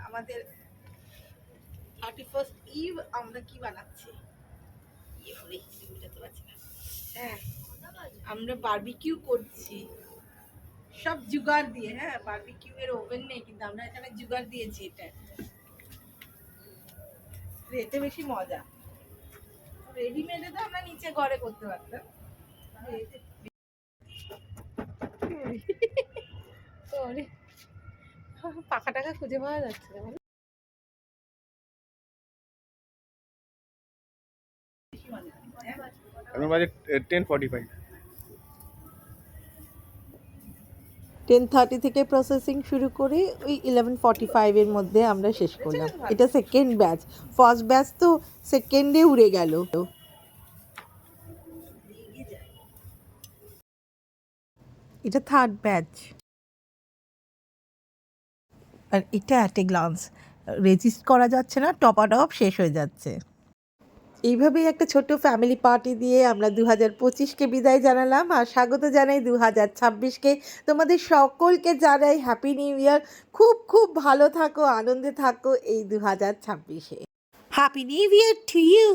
আমাদের 31st eve আমরা কি বানাচ্ছি? হ্যাঁ, আমরা বারবিকিউ করছি সব জুগাড় দিয়ে। হ্যাঁ, বারবিকিউ এর ওভেন নেই, কিন্তু আমরা এখানে জুগাড় দিয়েছি। এতে বেশি মজা। রেডিমেডে তো আমরা নিচে ঘরে করতে পারতাম। পাখা টাকা খুঁজে পাওয়া যাচ্ছে না। আমার বাজে 10:45। 10:30 থেকে প্রসেসিং শুরু করে ওই 11:45 এর মধ্যে আমরা শেষ করলাম। এটা সেকেন্ড ব্যাচ, ফার্স্ট ব্যাচ তো সেকেন্ডে উড়ে গেল। এটা থার্ড ব্যাচ, আর এটা অ্যাট এ গ্লান্স রেজিস্ট করা যাচ্ছে না, টপ শেষ হয়ে যাচ্ছে। এইভাবেই একটা ছোট্ট ফ্যামিলি পার্টি দিয়ে আমরা 2025কে বিদায় জানালাম, আর স্বাগত জানাই 2026কে। তোমাদের সকলকে জানাই হ্যাপি নিউ ইয়ার। খুব খুব ভালো থাকো, আনন্দে থাকো এই 2026-এ। Happy new year to you.